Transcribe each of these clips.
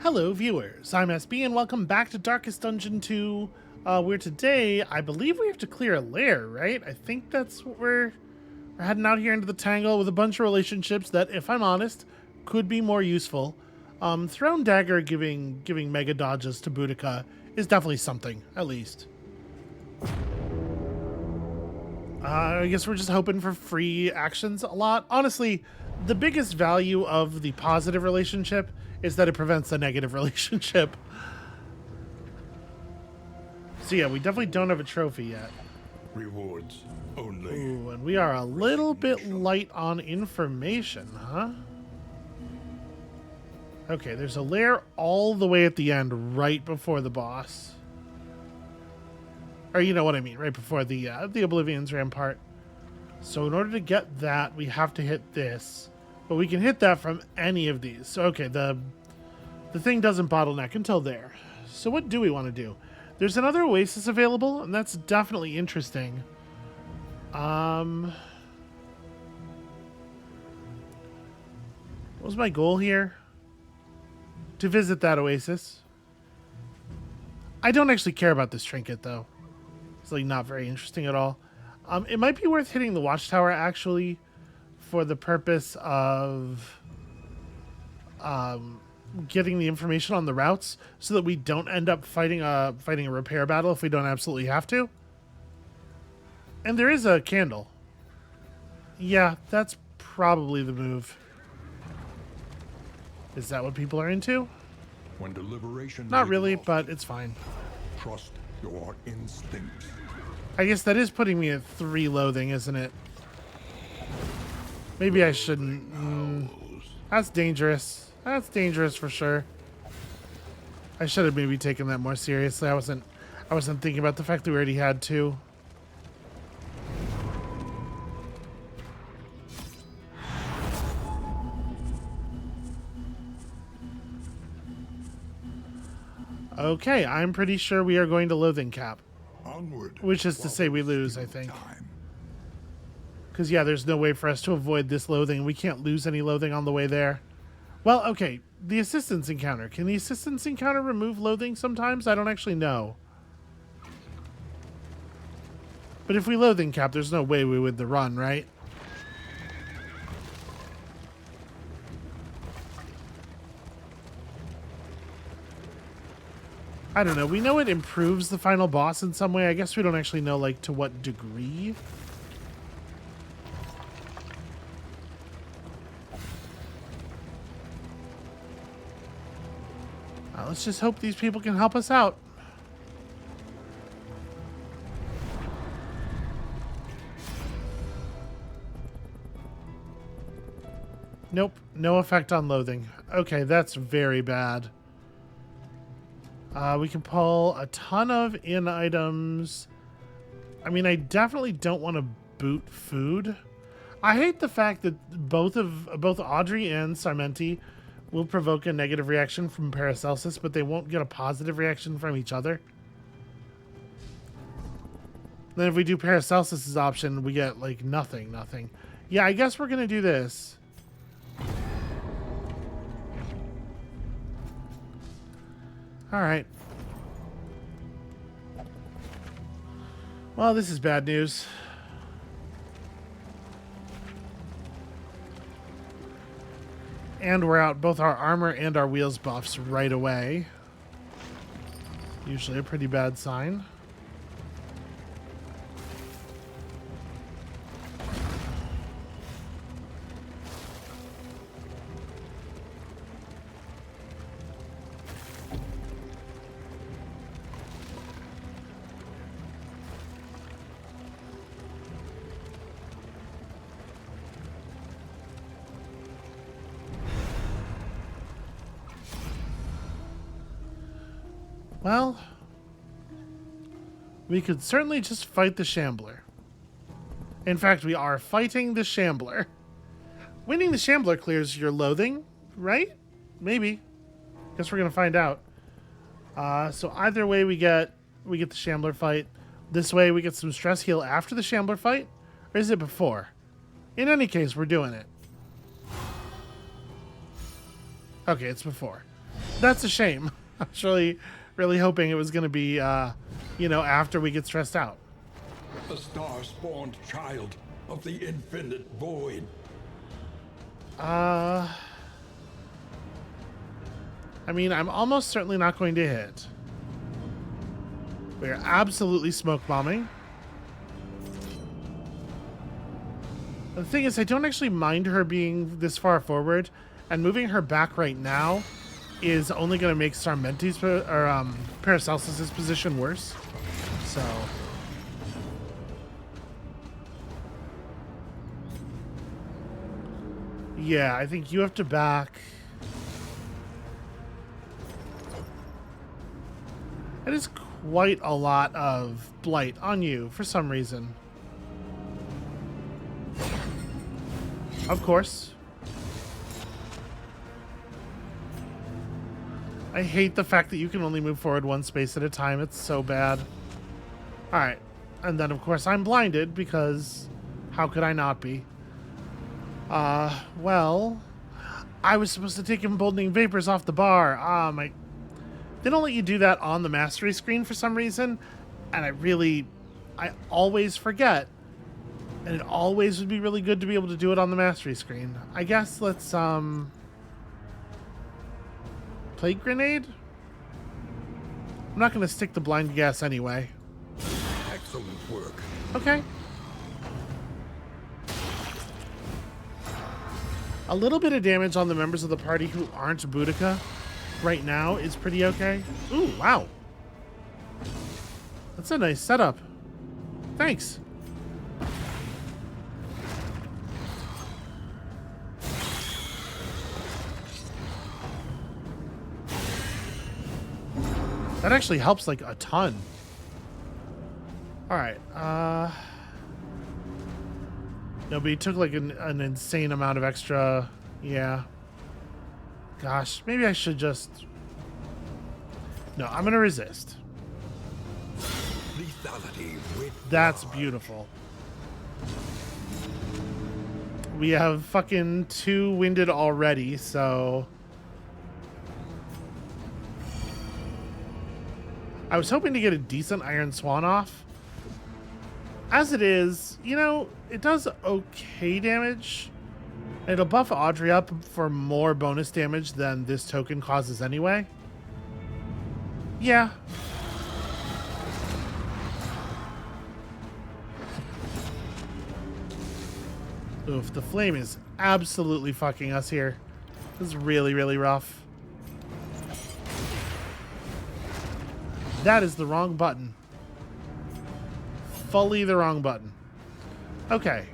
Hello viewers, I'm SB and welcome back to Darkest Dungeon 2, where today, I believe we have to clear a lair, right? I think that's what we're heading out here into the Tangle with a bunch of relationships that, if I'm honest, could be more useful. Thrown Dagger giving mega dodges to Boudica is definitely something, at least. I guess we're just hoping for free actions a lot. Honestly, the biggest value of the positive relationship is that it prevents the negative relationship. So yeah, we definitely don't have a trophy yet. Rewards only. Ooh, and we are a little bit light on information, huh? Okay, there's a lair all the way at the end, right before the boss. Or you know what I mean, right before the Oblivion's Rampart. So in order to get that, we have to hit this. But we can hit that from any of these. So okay, the thing doesn't bottleneck until there. So what do we want to do? There's another oasis available, and that's definitely interesting. What was my goal here? To visit that oasis. I don't actually care about this trinket, though. It's like not very interesting at all. It might be worth hitting the watchtower, actually, for the purpose of getting the information on the routes so that we don't end up fighting a repair battle if we don't absolutely have to. And there is a candle. Yeah, that's probably the move. Is that what people are into? When deliberation Not really, but it's fine. Trust your instincts. I guess that is putting me at 3 loathing, isn't it? Maybe I shouldn't. That's dangerous. That's dangerous for sure. I should have maybe taken that more seriously. I wasn't thinking about the fact that we already had 2. Okay, I'm pretty sure we are going to loathing cap. Onward. Which is to say we lose, I think. Because, yeah, there's no way for us to avoid this loathing. We can't lose any loathing on the way there. Well, okay, the assistance encounter. Can the assistance encounter remove loathing sometimes? I don't actually know. But if we loathing cap, there's no way we would the run, right? I don't know. We know it improves the final boss in some way. I guess we don't actually know, like, to what degree. Let's just hope these people can help us out. Nope. No effect on loathing. Okay, that's very bad. We can pull a ton of in items. I mean, I definitely don't want to boot food. I hate the fact that both Audrey and Sarmenti will provoke a negative reaction from Paracelsus, but they won't get a positive reaction from each other. Then if we do Paracelsus's option, we get like nothing. Yeah, I guess we're gonna do this. All right. Well, this is bad news. And we're out both our armor and our wheels buffs right away. Usually a pretty bad sign. Well, we could certainly just fight the Shambler. In fact, we are fighting the Shambler. Winning the Shambler clears your loathing, right? Maybe. Guess we're gonna find out. So either way, we get the Shambler fight. This way, we get some stress heal after the Shambler fight, or is it before? In any case, we're doing it. Okay, it's before. That's a shame. I was really hoping it was going to be, you know, after we get stressed out. A star-spawned child of the infinite void. I mean, I'm almost certainly not going to hit. We're absolutely smoke bombing. The thing is, I don't actually mind her being this far forward, and moving her back right now is only going to make Sarmenti's or Paracelsus's position worse. So, yeah, I think you have to back. It is quite a lot of blight on you for some reason. Of course. I hate the fact that you can only move forward one space at a time. It's so bad. Alright. And then, of course, I'm blinded because how could I not be? Well, I was supposed to take emboldening vapors off the bar. They don't let you do that on the mastery screen for some reason, and I always forget, and it always would be really good to be able to do it on the mastery screen. I guess let's, Plague Grenade? I'm not going to stick the blind gas anyway. Excellent work. Okay. A little bit of damage on the members of the party who aren't Boudica right now is pretty okay. Ooh, wow. That's a nice setup. Thanks. That actually helps like a ton. All right. No, but he took like an insane amount of extra. Yeah. Gosh, maybe I should just... No, I'm going to resist. Lethality with That's beautiful. We have fucking 2 winded already, so... I was hoping to get a decent Iron Swan off. As it is, you know, it does okay damage. It'll buff Audrey up for more bonus damage than this token causes anyway. Yeah. Oof, the flame is absolutely fucking us here. This is really, really rough. That is the wrong button. Fully the wrong button. Okay.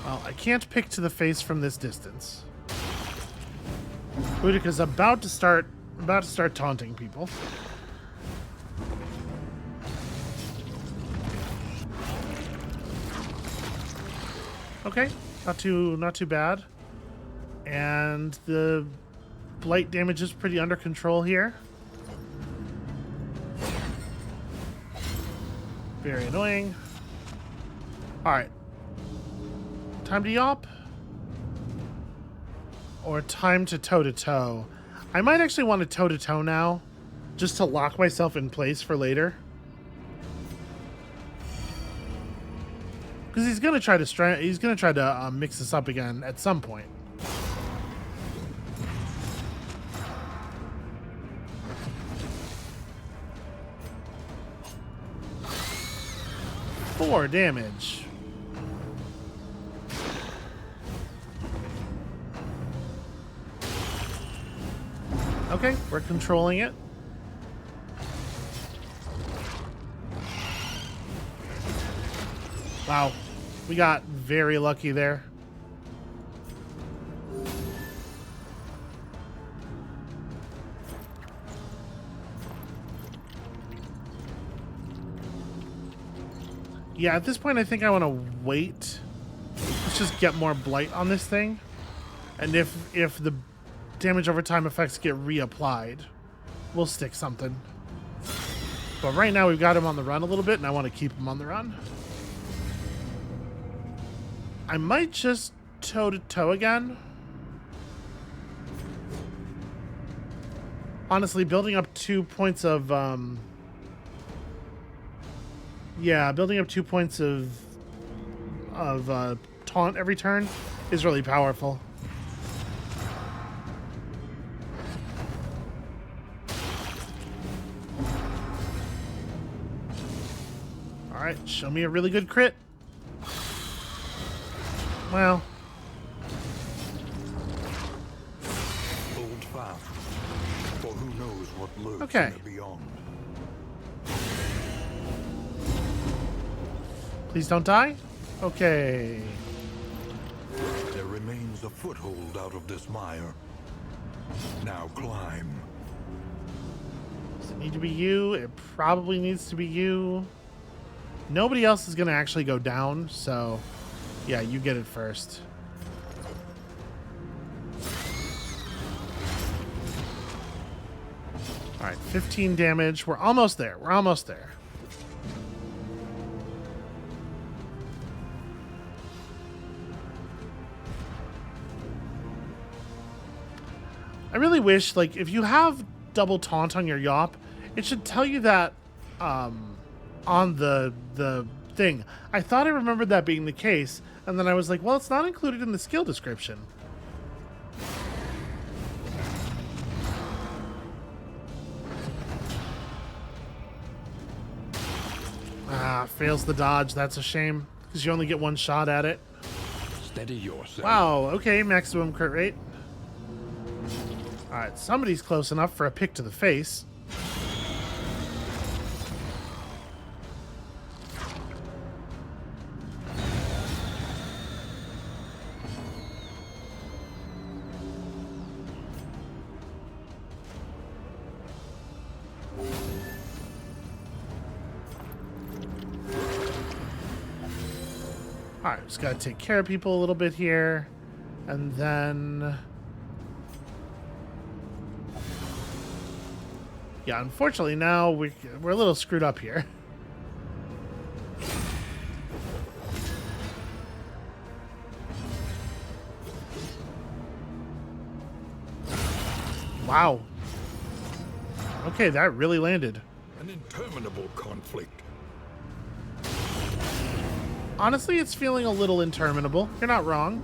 Well, I can't pick to the face from this distance. Boudica's about to start taunting people. Okay, not too bad. And the blight damage is pretty under control here. Very annoying. Alright. Time to yop? Or time to toe-to-toe? I might actually want to toe-to-toe now, just to lock myself in place for later. Because he's gonna try to mix this up again at some point. Four damage. Okay, we're controlling it. Wow, we got very lucky there. Yeah, at this point I think I want to wait. Let's just get more blight on this thing. And if the damage over time effects get reapplied, we'll stick something. But right now we've got him on the run a little bit, and I want to keep him on the run. I might just toe-to-toe again. Honestly, building up 2 points of... yeah, building up 2 points of taunt every turn is really powerful. Alright, show me a really good crit. Well. Hold fast, for who knows what lurks Okay. in the beyond. Please don't die. Okay. There remains a foothold out of this mire. Now climb. Does it need to be you? It probably needs to be you. Nobody else is going to actually go down, so yeah, you get it first. All right, 15 damage. We're almost there. We're almost there. I really wish, like, if you have double taunt on your Yop, it should tell you that on the thing. I thought I remembered that being the case, and then I was like, well, it's not included in the skill description. Ah, fails the dodge. That's a shame, because you only get one shot at it. Steady yourself. Wow, okay, maximum crit rate. Alright, somebody's close enough for a pick to the face. Alright, just gotta take care of people a little bit here. And then... yeah, unfortunately now we're a little screwed up here. Wow. Okay, that really landed. An interminable conflict. Honestly, it's feeling a little interminable. You're not wrong.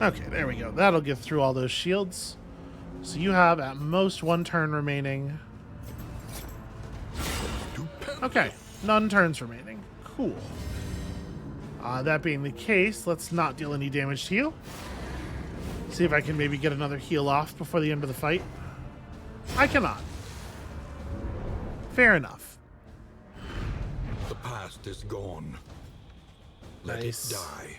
Okay, there we go. That'll get through all those shields. So you have at most 1 turn remaining. Okay, none turns remaining. Cool. That being the case, let's not deal any damage to you. See if I can maybe get another heal off before the end of the fight. I cannot. Fair enough. The past is gone. Let Nice. it die.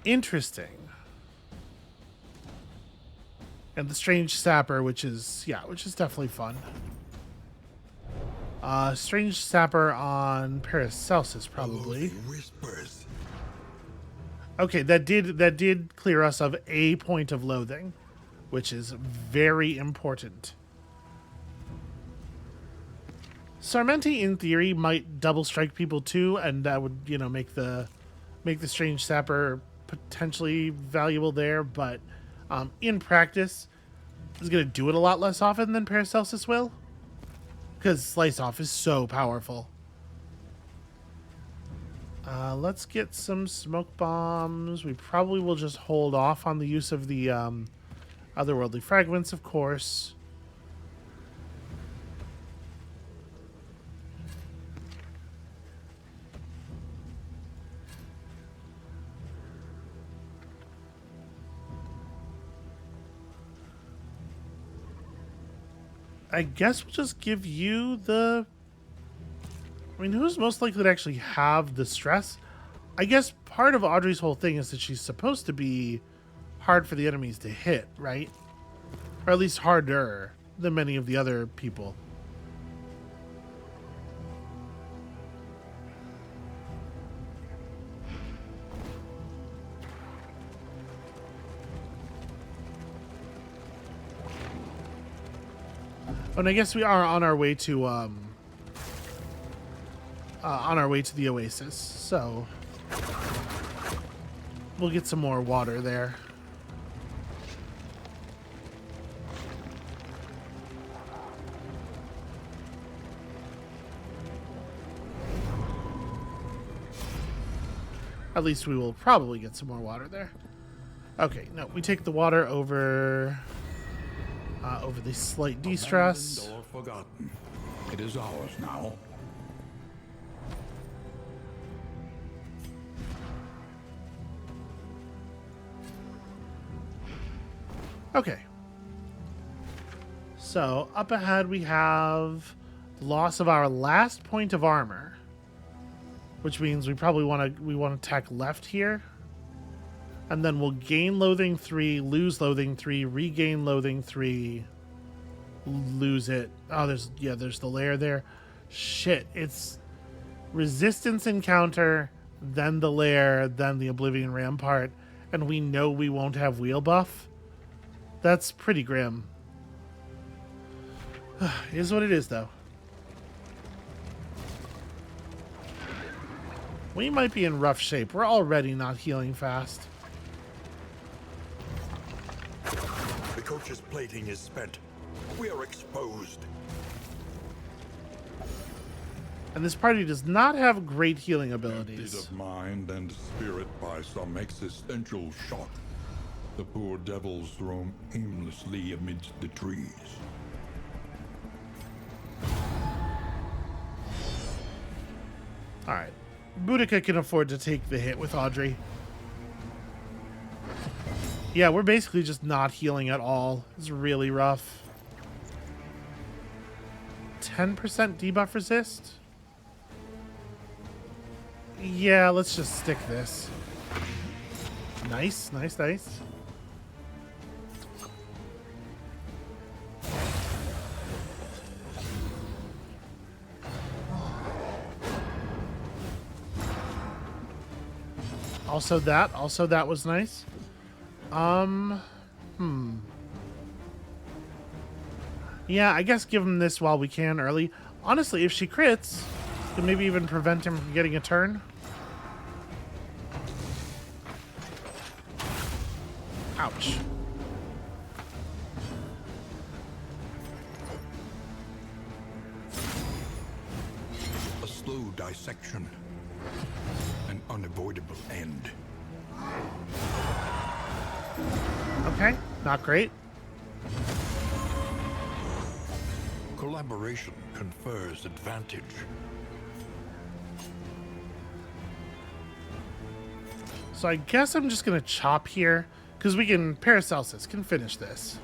Interesting. And the strange sapper, which is definitely fun. Strange sapper on Paracelsus, probably. Whispers. Okay, that did clear us of a point of loathing, which is very important. Sarmenti, in theory, might double strike people too, and that would, make the strange sapper potentially valuable there. But in practice, it's gonna do it a lot less often than Paracelsus will, because Slice Off is so powerful. Let's get some smoke bombs. We probably will just hold off on the use of the otherworldly fragments, of course. I guess we'll just give you the... I mean, who's most likely to actually have the stress? I guess part of Audrey's whole thing is that she's supposed to be hard for the enemies to hit, right? Or at least harder than many of the other people. and I guess we are on our way to the oasis, so we'll get some more water there. At least we will probably get some more water there. Okay, no, we take the water over the slight de-stress. Abandoned or forgotten. It is ours now. Okay. So, up ahead we have loss of our last point of armor, which means we probably want to attack left here. And then we'll gain loathing 3, lose loathing 3, regain loathing 3, lose it. Oh, there's the layer there. Shit, it's resistance encounter, then the lair, then the Oblivion Rampart, and we know we won't have wheel buff. That's pretty grim. It is what it is, though. We might be in rough shape. We're already not healing fast. The coach's plating is spent. We are exposed. And this party does not have great healing Emptied abilities. of mind and spirit by some existential shock, the poor devils roam aimlessly amidst the trees. Alright. Boudica can afford to take the hit with Audrey. Yeah, we're basically just not healing at all. It's really rough. 10% debuff resist? Yeah, let's just stick this. Nice, nice, nice. Also that was nice. Yeah, I guess give him this while we can early. Honestly, if she crits, can maybe even prevent him from getting a turn. Ouch. A slow dissection. An unavoidable end. Okay, not great. Collaboration confers advantage. So I guess I'm just gonna chop here, because we can, Paracelsus can finish this.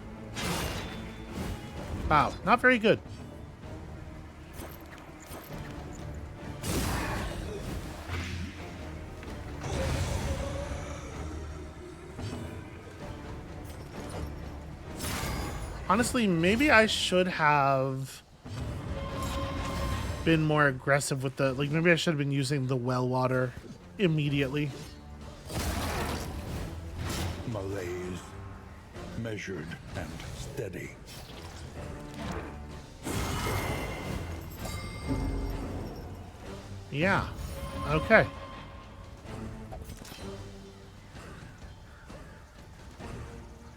Wow, not very good. Honestly, maybe I should have been more aggressive with the, like, maybe I should have been using the well water immediately. Malaise, measured and steady. Yeah, okay.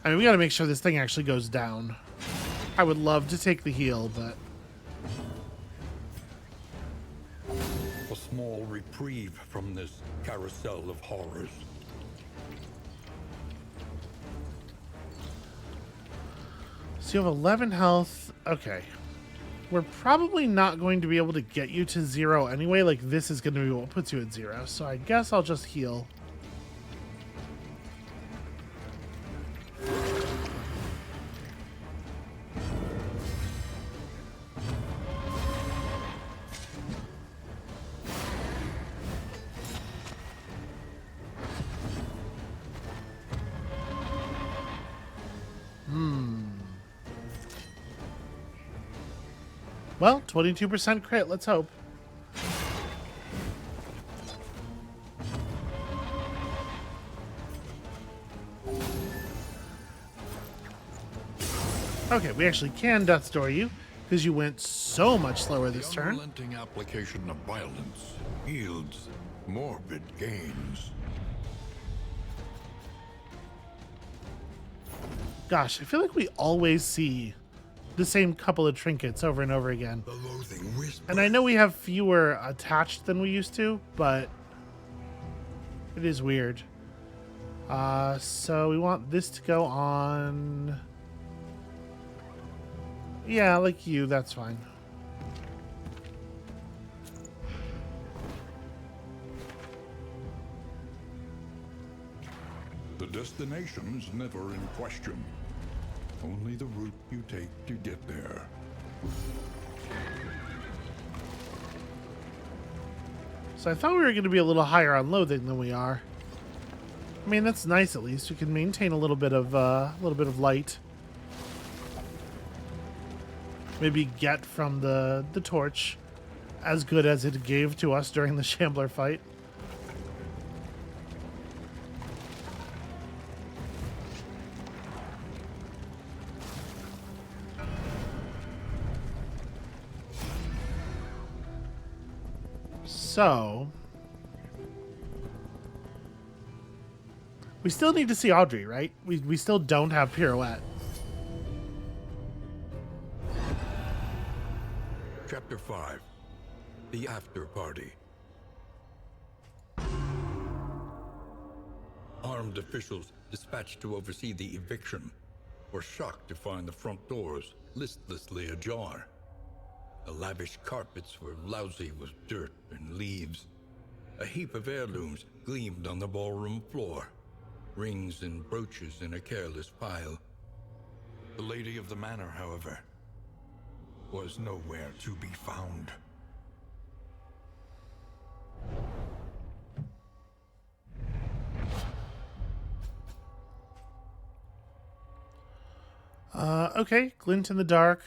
I mean, we gotta make sure this thing actually goes down. I would love to take the heal, but... A small reprieve from this carousel of horrors. So you have 11 health. Okay. We're probably not going to be able to get you to 0 anyway. Like, this is going to be what puts you at 0. So I guess I'll just heal. Well, 22% crit. Let's hope. Okay, we actually can Death Door you. because you went so much slower The this turn. unrelenting application of violence yields morbid gains. Gosh, I feel like we always see the same couple of trinkets over and over again. The loathing whisper. And I know we have fewer attached than we used to, but it is weird. So we want this to go on. Yeah, like you, that's fine. The destination's never in question. Only the route you take to get there. So I thought we were going to be a little higher on loathing than we are. I mean, that's nice. At least we can maintain a little bit of light. Maybe get from the torch as good as it gave to us during the Shambler fight. So we still need to see Audrey, right? We still don't have Pirouette. Chapter 5. The After Party. Armed officials dispatched to oversee the eviction were shocked to find the front doors listlessly ajar. The lavish carpets were lousy with dirt and leaves. A heap of heirlooms gleamed on the ballroom floor, rings and brooches in a careless pile. The lady of the manor, however, was nowhere to be found. Okay, glint in the dark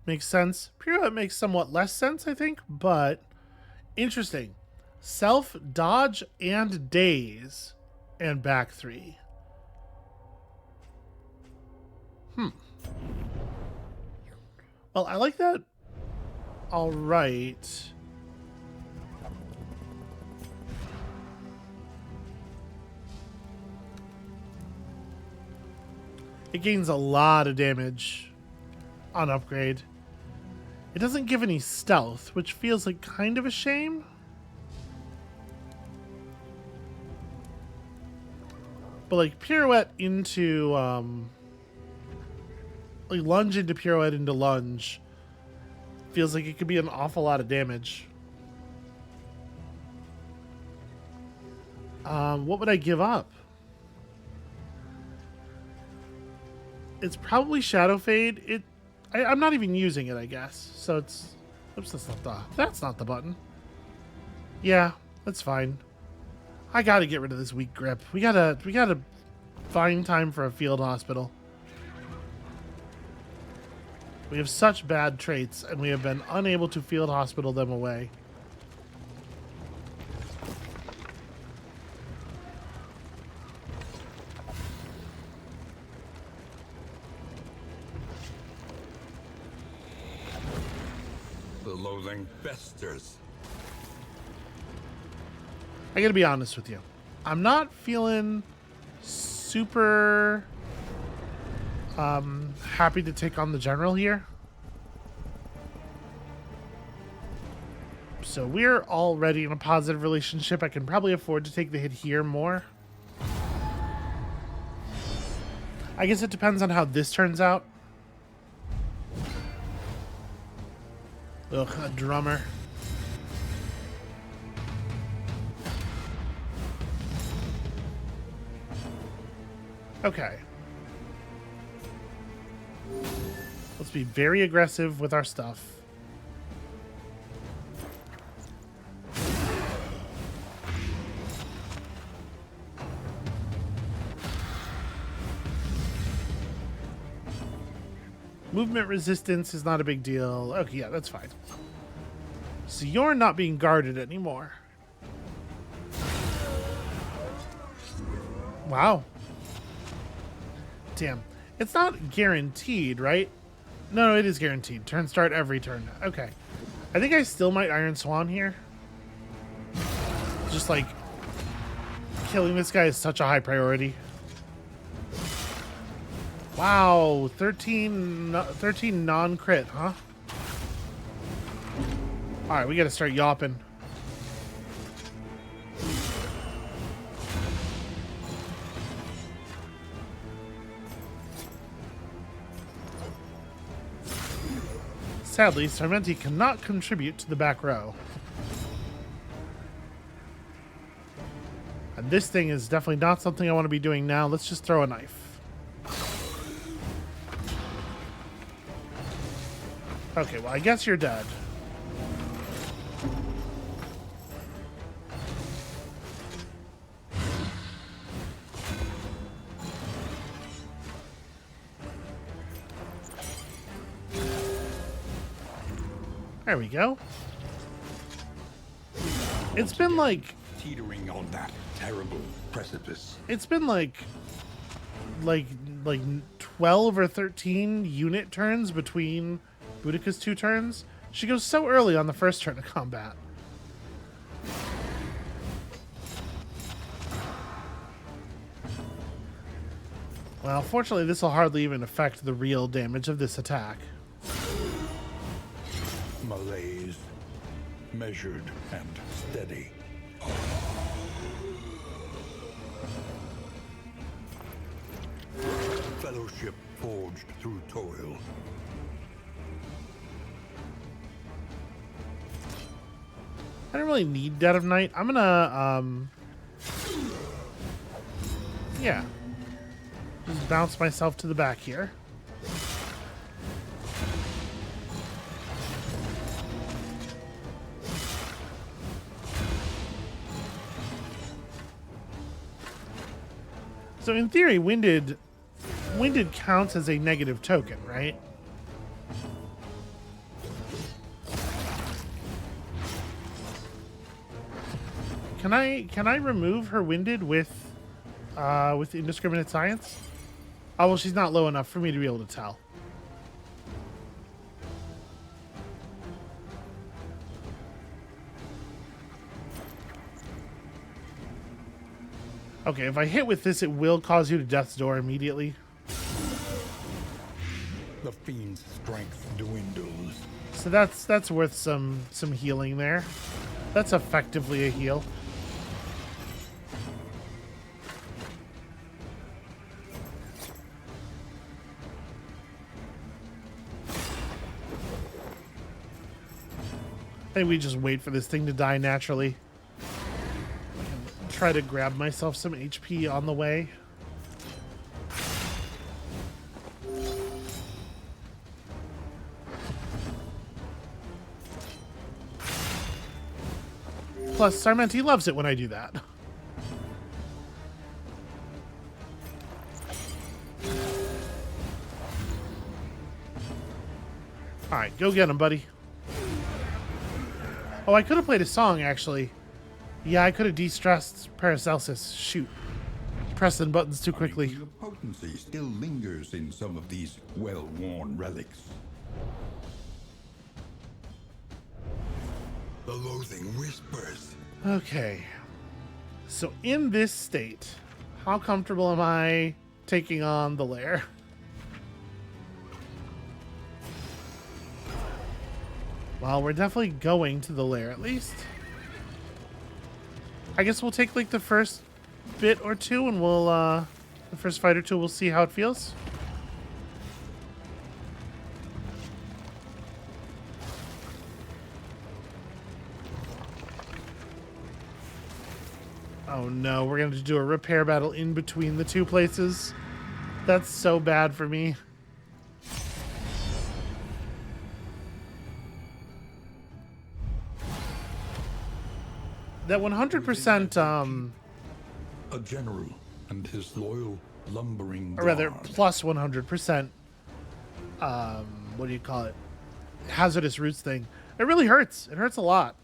makes sense. Pirouette makes somewhat less sense, I think, but interesting. Self, dodge, and daze, and back 3. Well, I like that. All right. It gains a lot of damage on upgrade. It doesn't give any stealth, which feels like kind of a shame. But like pirouette into like lunge into pirouette into lunge feels like it could be an awful lot of damage. What would I give up? It's probably Shadow Fade. I'm not even using it, I guess. So it's... Oops, that's not the button. Yeah, that's fine. I gotta get rid of this weak grip. We gotta find time for a field hospital. We have such bad traits, and we have been unable to field hospital them away. The loathing festers. I gotta be honest with you. I'm not feeling super happy to take on the general here. So we're already in a positive relationship. I can probably afford to take the hit here more. I guess it depends on how this turns out. Ugh, a drummer. Okay. Let's be very aggressive with our stuff. Movement resistance is not a big deal. Okay, yeah, that's fine. So you're not being guarded anymore. Wow. Damn. It's not guaranteed, right? No, it is guaranteed. Turn start every turn. Okay. I think I still might Iron Swan here. Just like killing this guy is such a high priority. Wow, 13 non-crit, huh? Alright, we gotta start yapping. Sadly, Sarmenti cannot contribute to the back row. And this thing is definitely not something I want to be doing now. Let's just throw a knife. Okay, well, I guess you're dead. There we go. It's been like... Teetering on that terrible precipice. It's been like 12 or 13 unit turns between Boudica's 2 turns. She goes so early on the first turn of combat. Well, fortunately, this will hardly even affect the real damage of this attack. Malaise, measured and steady. Fellowship forged through toil. I don't really need Dead of Night. I'm gonna, yeah. Just bounce myself to the back here. So in theory, winded counts as a negative token, right? Can I remove her winded with indiscriminate science? Oh well, she's not low enough for me to be able to tell. Okay, if I hit with this, it will cause you to death's door immediately. The fiend's strength dwindles. So that's worth some healing there. That's effectively a heal. I think we just wait for this thing to die naturally. Try to grab myself some HP on the way. Plus, Sarmenti loves it when I do that. Alright, go get him, buddy. Oh, I could have played a song, actually. Yeah, I could have de-stressed Paracelsus. Shoot. Pressing buttons too quickly. The potency still lingers in some of these well-worn relics. The loathing whispers. Okay. So in this state, how comfortable am I taking on the lair? Well, we're definitely going to the lair, at least. I guess we'll take, like, the first bit or two, and we'll, the first fight or two, we'll see how it feels. Oh no, we're going to do a repair battle in between the two places. That's so bad for me. That 100%, A general and his loyal lumbering or rather, guard. plus 100%, what do you call it? Hazardous roots thing. It really hurts. It hurts a lot.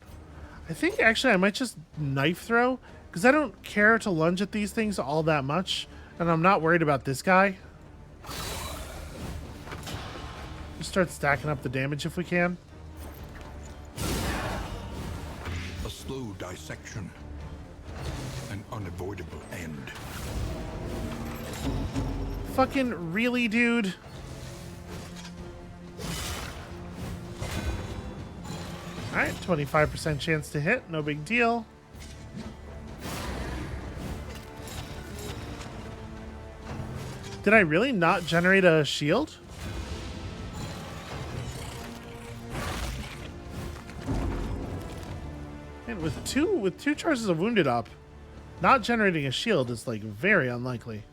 I think, actually, I might just knife throw, because I don't care to lunge at these things all that much, and I'm not worried about this guy. Just start stacking up the damage if we can. A slow dissection. An unavoidable end. Fucking really, dude? Alright, 25% chance to hit. No big deal. Did I really not generate a shield? And with two charges of wounded up, not generating a shield is like very unlikely.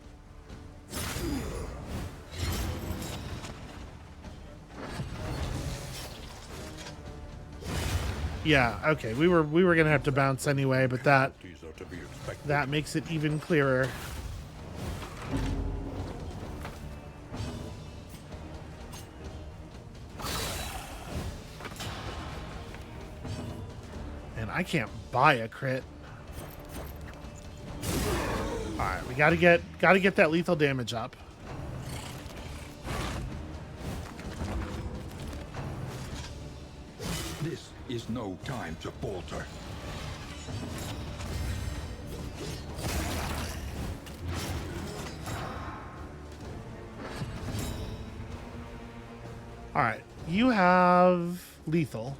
Yeah, okay. We were gonna have to bounce anyway, but that makes it even clearer. And I can't buy a crit. Alright, we gotta get that lethal damage up. This is no time to falter. Alright, you have lethal.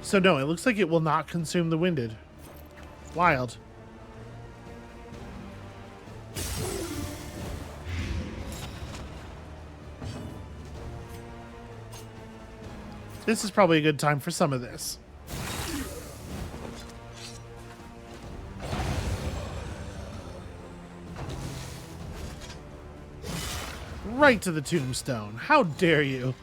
So no, it looks like it will not consume the winded. Wild. This is probably a good time for some of this. Right to the tombstone. How dare you?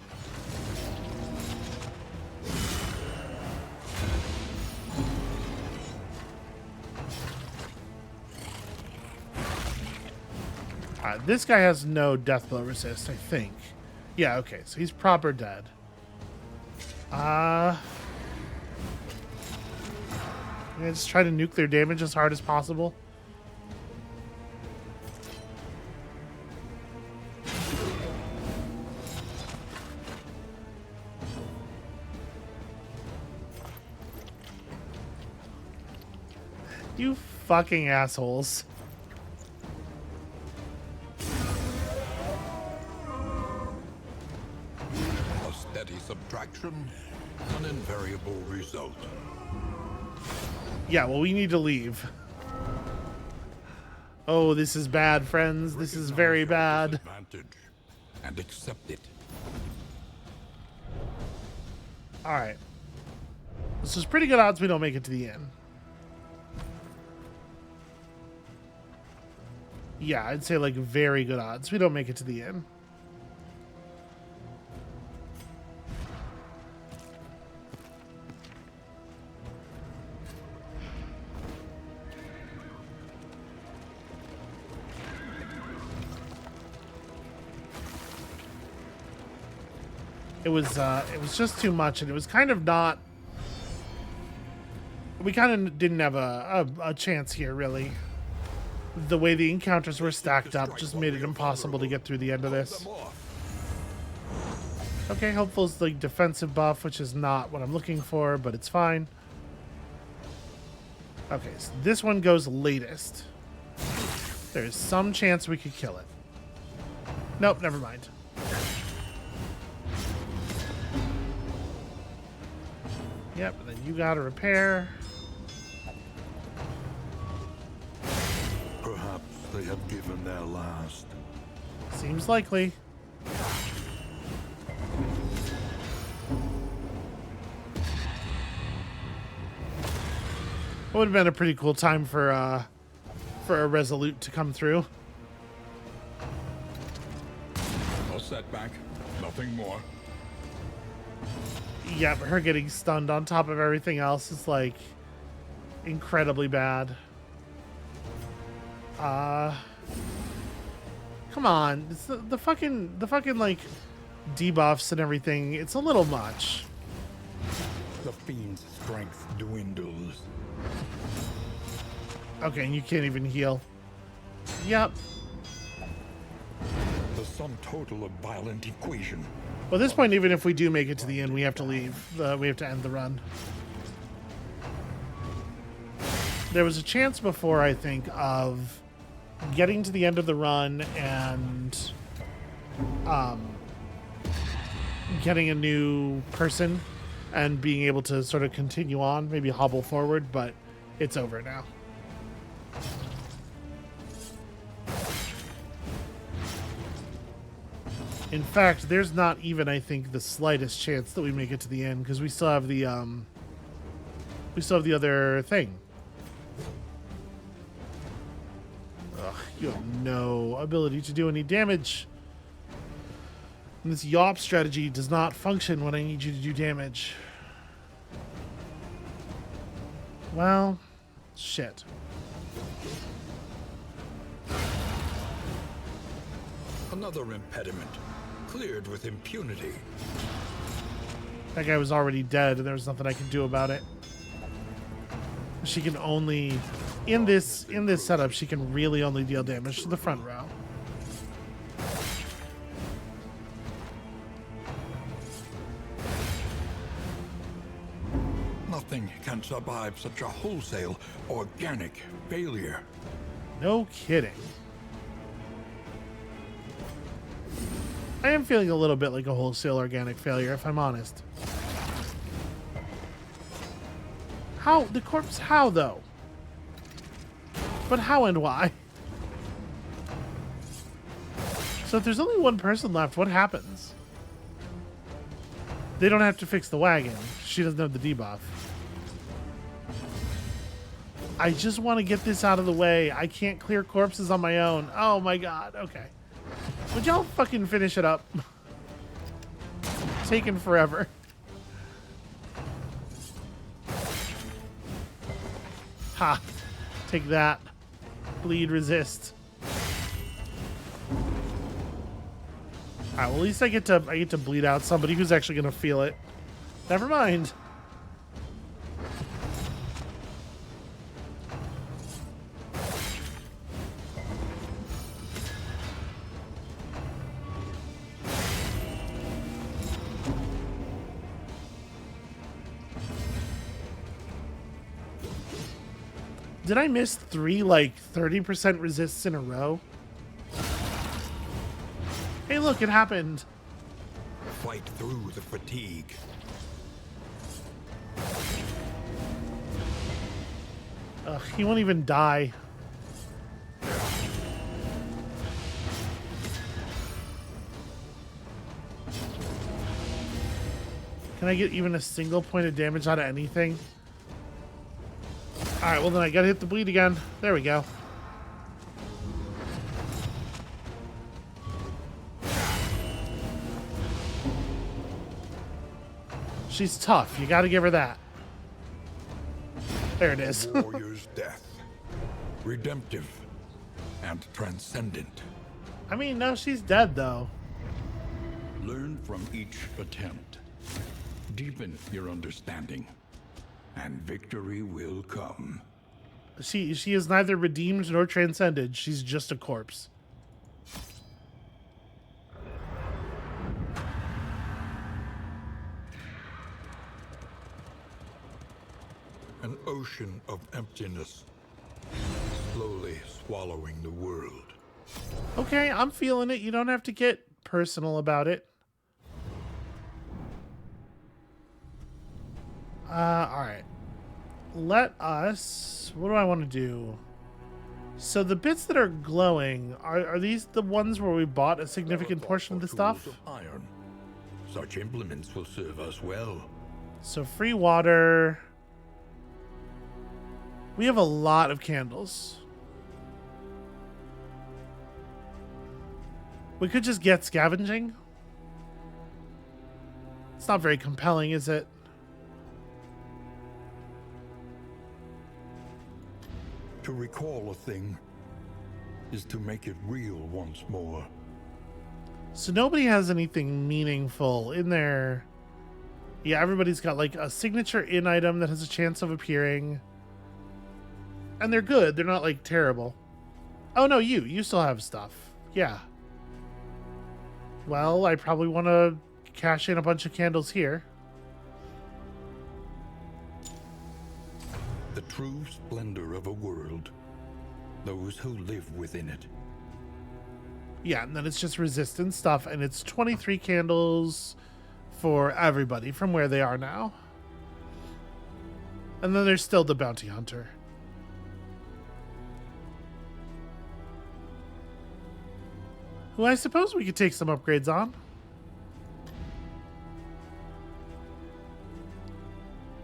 This guy has no death blow resist, I think. Yeah, okay, so he's proper dead. Yeah, just try to nuke their damage as hard as possible. You fucking assholes. A steady subtraction, an invariable result. Yeah, well, we need to leave. Oh, this is bad, friends. This is very bad. And accept it. Alright. This is pretty good odds we don't make it to the end. Yeah, I'd say like very good odds we don't make it to the end. It was just too much, and it was kind of not. We kind of didn't have a chance here, really. The way the encounters were stacked up just made it impossible to get through the end of this. Okay, Hopeful's the defensive buff, which is not what I'm looking for, but it's fine. Okay, so this one goes latest. There's some chance we could kill it. Nope, never mind. Yep, and then you gotta repair. Perhaps they have given their last. Seems likely. It would have been a pretty cool time for a Resolute to come through. A setback, nothing more. Yeah, but her getting stunned on top of everything else is like incredibly bad. Come on, it's the fucking like debuffs and everything. It's a little much. The fiend's strength dwindles. Okay, and you can't even heal. Yep. The sum total of violent equation. Well, at this point, even if we do make it to the end, we have to leave. We have to end the run. There was a chance before, I think, of getting to the end of the run and getting a new person and being able to sort of continue on, maybe hobble forward, but it's over now. In fact, there's not even, I think, the slightest chance that we make it to the end because we still have the other thing. Ugh, you have no ability to do any damage. And this YOP strategy does not function when I need you to do damage. Well, shit. Another impediment, cleared with impunity. That guy was already dead, and there was nothing I could do about it. She can only, in this setup, she can really only deal damage to the front row. Nothing can survive such a wholesale, organic failure. No kidding. I am feeling a little bit like a wholesale organic failure, if I'm honest. How? The corpse? How, though? But how and why? So if there's only one person left, what happens? They don't have to fix the wagon. She doesn't have the debuff. I just want to get this out of the way. I can't clear corpses on my own. Oh my god. Okay. Would y'all fucking finish it up? Taking forever. Ha. Take that. Bleed, resist. Alright, well, at least I get to bleed out somebody who's actually gonna feel it. Never mind. Did I miss 3, like, 30% resists in a row? Hey, look, it happened. Fight through the fatigue. Ugh, he won't even die. Can I get even a single point of damage out of anything? Alright, well then I gotta hit the bleed again. There we go. She's tough. You gotta give her that. There it is. Warrior's death. Redemptive and transcendent. I mean, no, she's dead though. Learn from each attempt. Deepen your understanding. And victory will come. She is neither redeemed nor transcended. She's just a corpse. An ocean of emptiness, slowly swallowing the world. Okay, I'm feeling it. You don't have to get personal about it. Alright. Let us... What do I want to do? So the bits that are glowing, are these the ones where we bought a significant portion of the stuff? Tools of iron. Such implements will serve us well. So free water. We have a lot of candles. We could just get scavenging. It's not very compelling, is it? To recall a thing is to make it real once more. So nobody has anything meaningful in there. Yeah, everybody's got like a signature in item that has a chance of appearing. And they're good. They're not like terrible. Oh, no, you still have stuff. Yeah. Well, I probably want to cash in a bunch of candles here. The true splendor of a world. Those who live within it. Yeah, and then it's just resistance stuff, and it's 23 candles for everybody from where they are now. And then there's still the bounty hunter. Who I suppose we could take some upgrades on.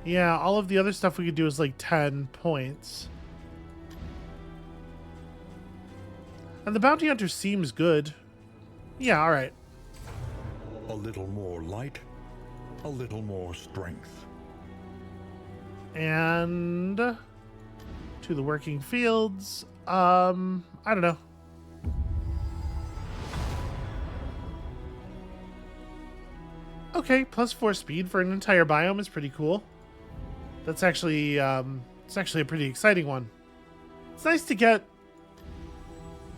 Yeah, all of the other stuff we could do is like 10 points. And the bounty hunter seems good. Yeah, alright. A little more light, a little more strength. And to the working fields. I don't know. Okay, +4 speed for an entire biome is pretty cool. That's actually it's actually a pretty exciting one. It's nice to get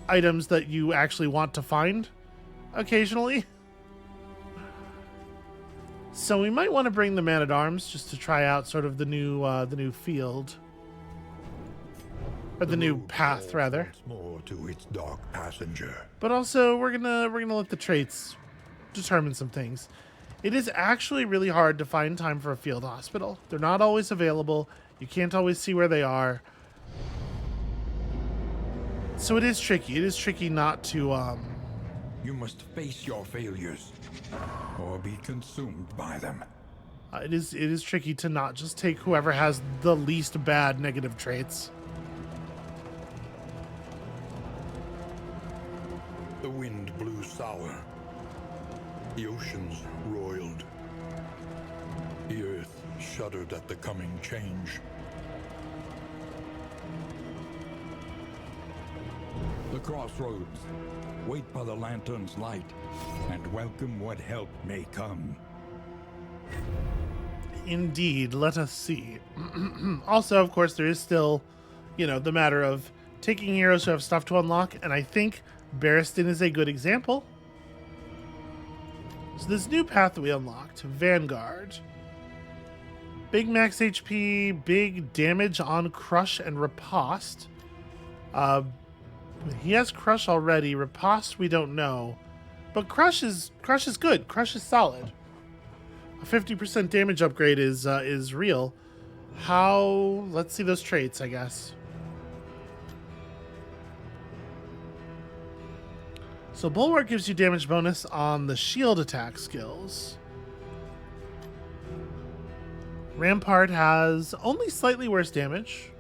items that you actually want to find occasionally. So we might want to bring the man-at-arms just to try out sort of the new field. Or the new path, rather. Once more to its dark passenger. But also we're gonna let the traits determine some things. It is actually really hard to find time for a field hospital. They're not always available. You can't always see where they are. So it is tricky. It is tricky not to You must face your failures, or be consumed by them. it is tricky to not just take whoever has the least bad negative traits. The wind blew sour. The oceans roiled. The earth shuddered at the coming change. The crossroads. Wait by the lantern's light, and welcome what help may come. Indeed, let us see. Also, of course, there is still, the matter of taking heroes who have stuff to unlock, and I think Barristan is a good example. So this new path that we unlocked, Vanguard. Big max HP, big damage on Crush and Riposte. He has Crush already. Riposte we don't know. But Crush is good. Crush is solid. A 50% damage upgrade is real. How? Let's see those traits, I guess. So Bulwark gives you damage bonus on the shield attack skills. Rampart has only slightly worse damage.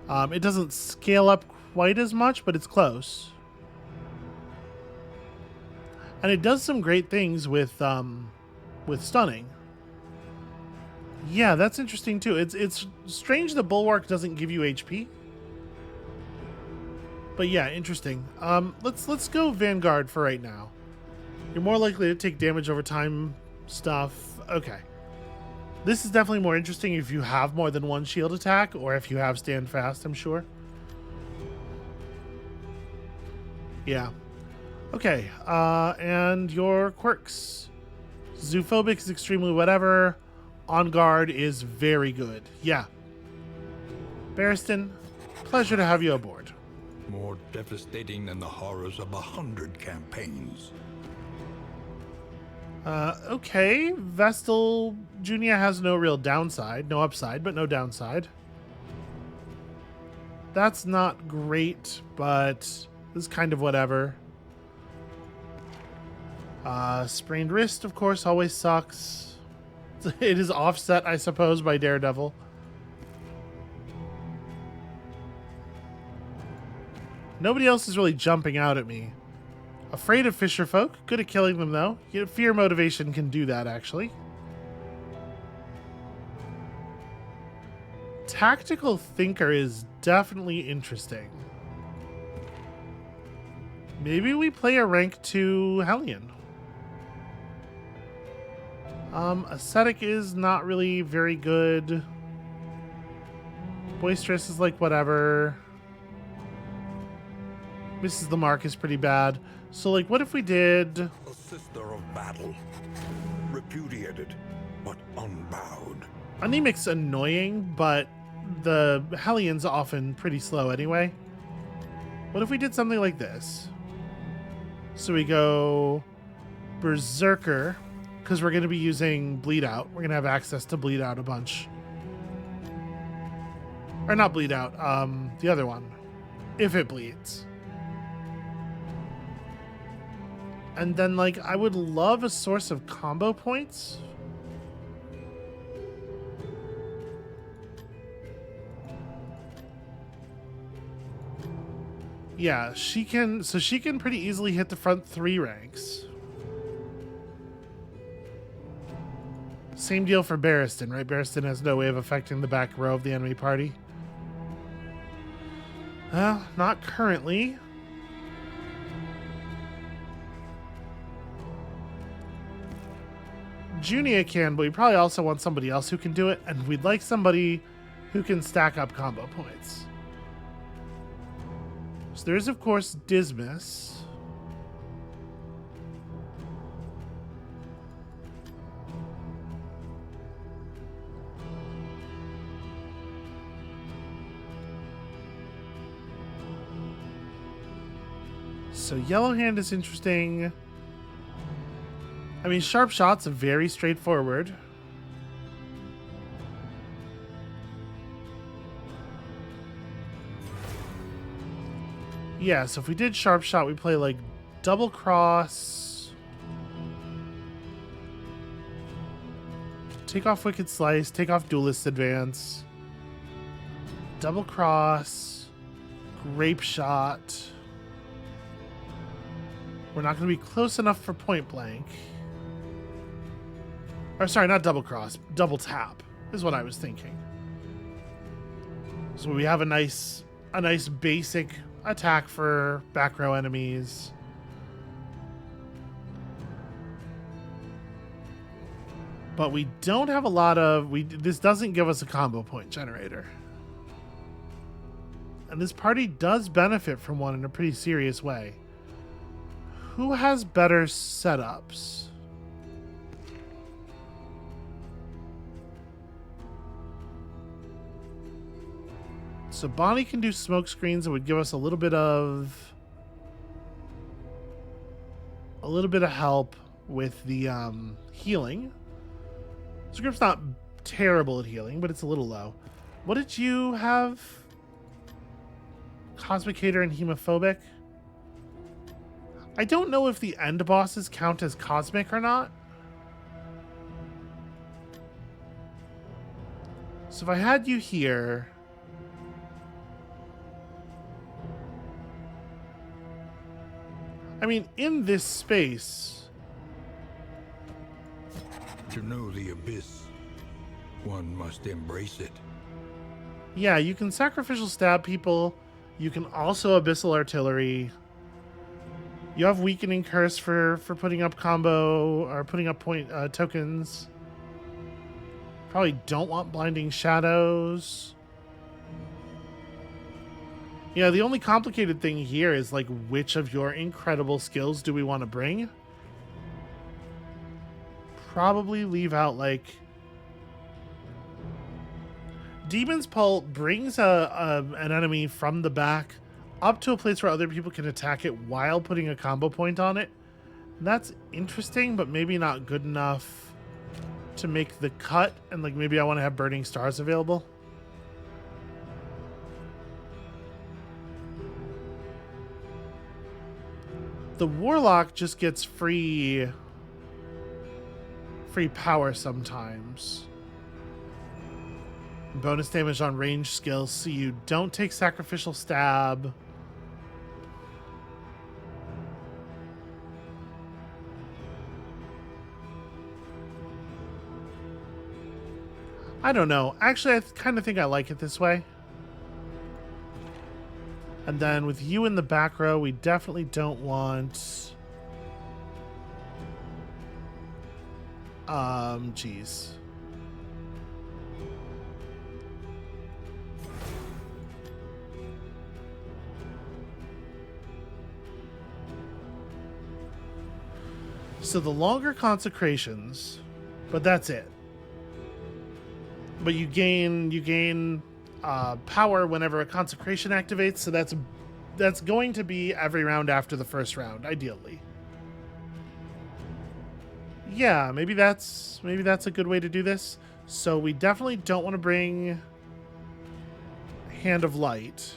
It doesn't scale up quite as much, but it's close. And it does some great things with stunning. Yeah, that's interesting too. It's strange that Bulwark doesn't give you HP. But yeah, interesting. Let's go Vanguard for right now. You're more likely to take damage over time stuff. Okay. This is definitely more interesting if you have more than one shield attack, or if you have stand fast, I'm sure. Yeah. Okay, and your quirks. Zoophobic is extremely whatever. On guard is very good. Yeah. Barristan, pleasure to have you aboard. More devastating than the horrors of 100 campaigns. Okay. Vestal Junia has no real downside. No upside, but no downside. That's not great, but this is kind of whatever. Sprained wrist, of course, always sucks. It is offset, I suppose, by Daredevil. Nobody else is really jumping out at me. Afraid of fisher folk. Good at killing them, though. Fear motivation can do that, actually. Tactical thinker is definitely interesting. Maybe we play a rank 2 Hellion. Ascetic is not really very good. Boisterous is like whatever. Misses the mark is pretty bad. So, like, what if we did... A sister of battle. Repudiated, but unbowed. Anemic's annoying, but the Hellions often pretty slow anyway. What if we did something like this? So we go Berserker, because we're going to be using Bleed Out. We're going to have access to Bleed Out a bunch. Or not Bleed Out, the other one. If it bleeds. And then, like, I would love a source of combo points. Yeah, she can pretty easily hit the front 3 ranks. Same deal for Barristan, right? Barristan has no way of affecting the back row of the enemy party. Well, not currently. Junia can, but we probably also want somebody else who can do it, and we'd like somebody who can stack up combo points. So there is, of course, Dismas. So Yellow Hand is interesting. I mean, Sharp Shot's very straightforward. Yeah, so if we did Sharp Shot, we play like Double Cross. Take off Wicked Slice, take off Duelist Advance. Double Cross. Grape Shot. We're not going to be close enough for Point Blank. Or sorry, not Double Cross. Double Tap is what I was thinking. So we have a nice basic attack for back row enemies. But we don't have a lot of... This doesn't give us a combo point generator. And this party does benefit from one in a pretty serious way. Who has better setups? So Bonnie can do smoke screens. It would give us a little bit of help with the healing. Script's not terrible at healing, but it's a little low. What did you have? Cosmic Hater and Hemophobic? I don't know if the end bosses count as cosmic or not. So if I had you here... I mean, in this space... To know the abyss, one must embrace it. Yeah, you can sacrificial stab people. You can also abyssal artillery. You have weakening curse for putting up combo or putting up point tokens. Probably don't want blinding shadows. Yeah, the only complicated thing here is like which of your incredible skills do we want to bring? Probably leave out like Demon's Pulp brings an enemy from the back up to a place where other people can attack it while putting a combo point on it. That's interesting, but maybe not good enough to make the cut. And like maybe I want to have Burning Stars available. The Warlock just gets free power sometimes. Bonus damage on range skills, so you don't take sacrificial stab. I don't know. Actually, I kind of think I like it this way. And then with you in the back row, we definitely don't want... Geez. So the longer consecrations, but that's it. But you gain power whenever a consecration activates, so that's going to be every round after the first round, ideally. Yeah, maybe that's a good way to do this. So we definitely don't want to bring Hand of Light.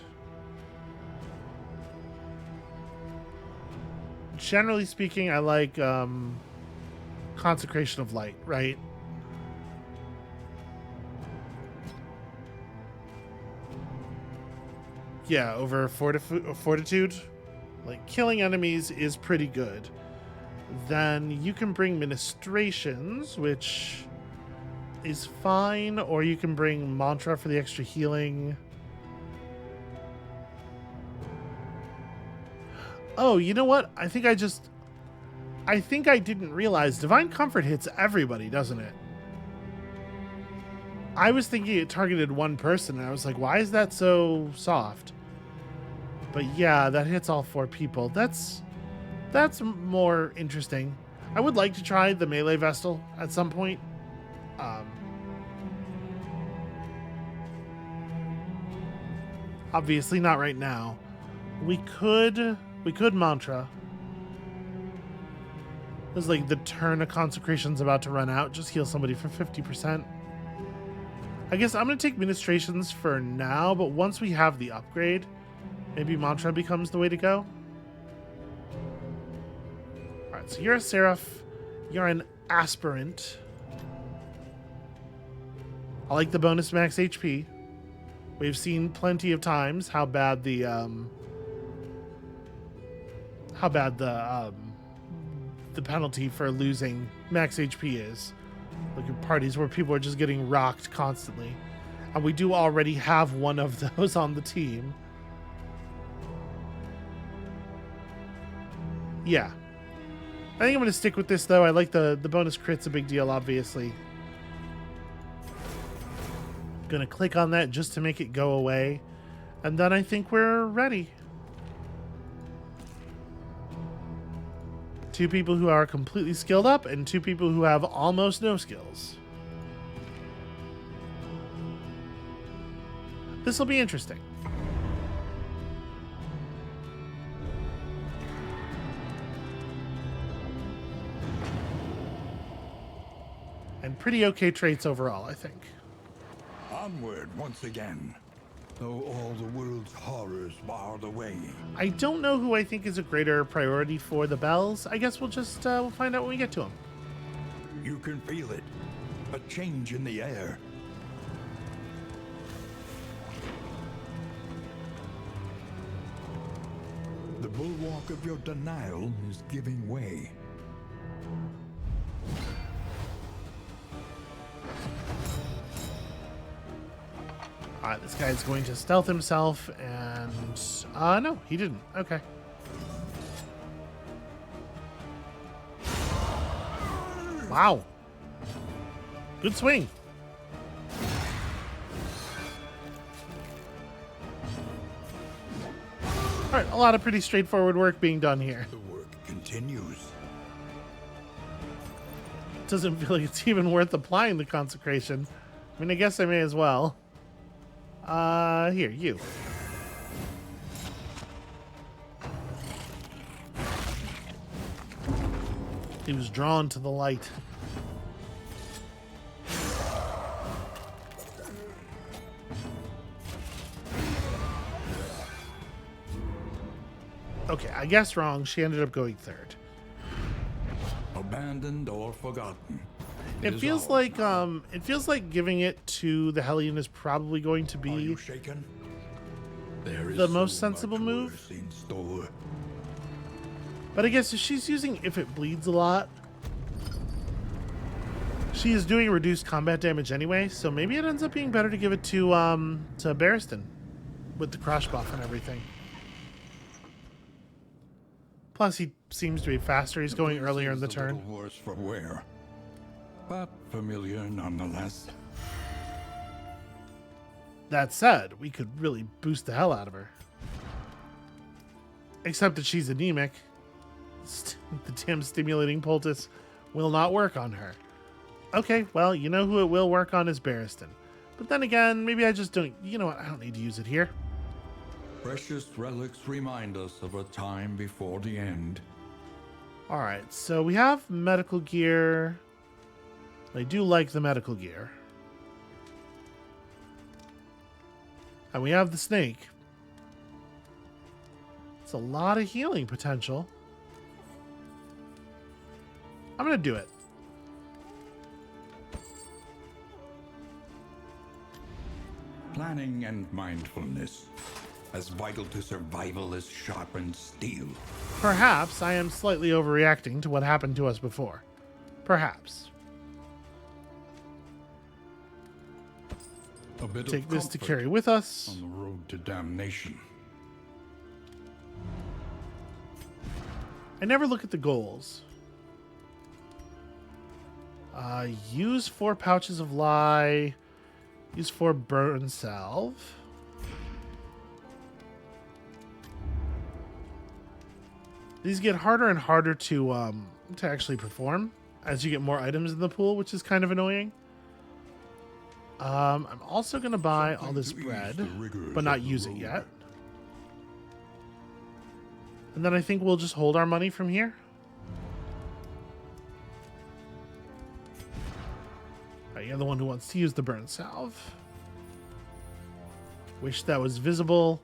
Generally speaking, I like Consecration of Light, right? Yeah, over Fortitude. Like, killing enemies is pretty good. Then you can bring Ministrations, which is fine, or you can bring Mantra for the extra healing. Oh, you know what? I think I didn't realize Divine Comfort hits everybody, doesn't it? I was thinking it targeted one person, and I was like, why is that so soft? But yeah, that hits all 4 people. That's more interesting. I would like to try the melee Vestal at some point. Obviously not right now. We could Mantra. It's like the turn of Consecration's about to run out. Just heal somebody for 50%. I guess I'm going to take Ministrations for now, but once we have the upgrade, maybe Mantra becomes the way to go. Alright, so you're a Seraph. You're an Aspirant. I like the bonus max HP. We've seen plenty of times how bad the penalty for losing max HP is. Like in parties where people are just getting rocked constantly. And we do already have one of those on the team. Yeah. I think I'm going to stick with this, though. I like the bonus crit's a big deal, obviously. Going to click on that just to make it go away. And then I think we're ready. 2 people who are completely skilled up and 2 people who have almost no skills. This will be interesting. And pretty okay traits overall, I think. Onward once again, though all the world's horrors bar the way. I don't know who I think is a greater priority for the bells. I guess we'll just we'll find out when we get to them. You can feel it, a change in the air. The bulwark of your denial is giving way. Alright, this guy's going to stealth himself, and... no, he didn't. Okay. Wow. Good swing. Alright, a lot of pretty straightforward work being done here. The work continues. Doesn't feel like it's even worth applying the consecration. I mean, I guess I may as well. Here, you. He was drawn to the light. Okay, I guess wrong. She ended up going 3rd. Abandoned or forgotten. It feels like giving it to the Hellion is probably going to Are be you shaken? There is the most so sensible much move. worse in store. But I guess if she's using if it bleeds a lot, she is doing reduced combat damage anyway, so maybe it ends up being better to give it to Barristan with the crush buff and everything. Plus, he seems to be faster. He's going earlier in the turn. A little worse for wear, but familiar nonetheless. That said, we could really boost the hell out of her. Except that she's anemic. The damn stimulating poultice will not work on her. Okay, well, you know who it will work on is Barristan. But then again, maybe I just don't... You know what? I don't need to use it here. Precious relics remind us of a time before the end. Alright, so we have medical gear. I do like the medical gear. And we have the snake. It's a lot of healing potential. I'm going to do it. Planning and mindfulness, as vital to survival as sharpened steel. Perhaps I am slightly overreacting to what happened to us before. Perhaps. A bit Take of this to comfort carry with us. on the road to damnation. I never look at the goals. Use 4 pouches of lye. Use 4 burn salve. These get harder and harder to actually perform as you get more items in the pool, which is kind of annoying. I'm also going to buy all this bread, but not use it yet. And then I think we'll just hold our money from here. You're the one who wants to use the burn salve. Wish that was visible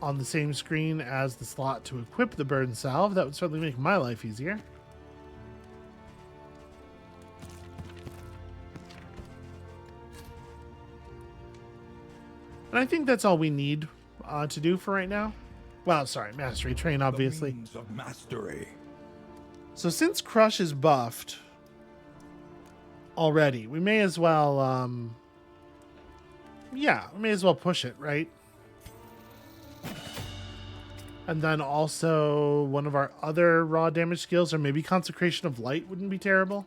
on the same screen as the slot to equip the burn salve. That would certainly make my life easier. And I think that's all we need to do for right now. Well, sorry, mastery train, obviously. The means of mastery. So since Crush is buffed already, we may as well, yeah, we may as well push it, right? And then also one of our other raw damage skills, or maybe Consecration of Light wouldn't be terrible.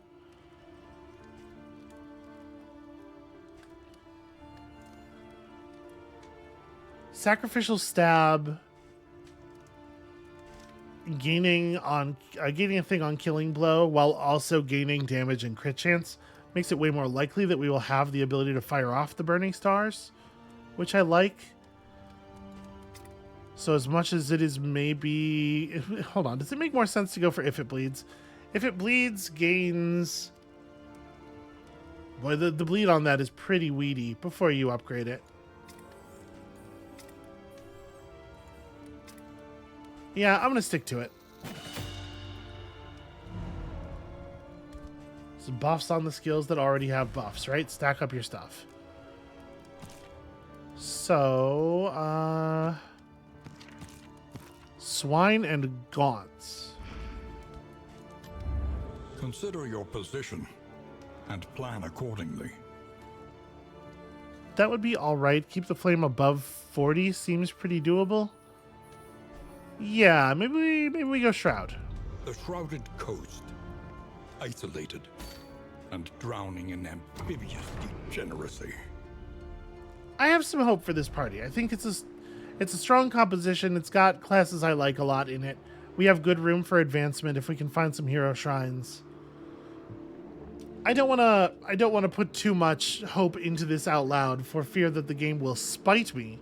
Sacrificial Stab, gaining a thing on Killing Blow while also gaining damage and crit chance makes it way more likely that we will have the ability to fire off the Burning Stars, which I like. So as much as it is maybe... Hold on, does it make more sense to go for If It Bleeds? If It Bleeds gains... Boy, the bleed on that is pretty weedy before you upgrade it. Yeah, I'm going to stick to it. Some buffs on the skills that already have buffs, right? Stack up your stuff. So, Swine and Gaunts. Consider your position and plan accordingly. That would be alright. Keep the flame above 40 seems pretty doable. Yeah, maybe we go Shroud. The shrouded coast, isolated and drowning in amphibious degeneracy. I have some hope for this party. I think it's a strong composition. It's got classes I like a lot in it. We have good room for advancement if we can find some hero shrines. I don't want to put too much hope into this out loud for fear that the game will spite me.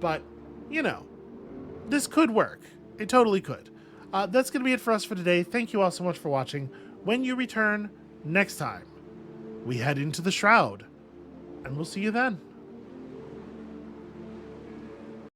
But, you know, this could work. It totally could. That's going to be it for us for today. Thank you all so much for watching. When you return next time, we head into the Shroud. And we'll see you then.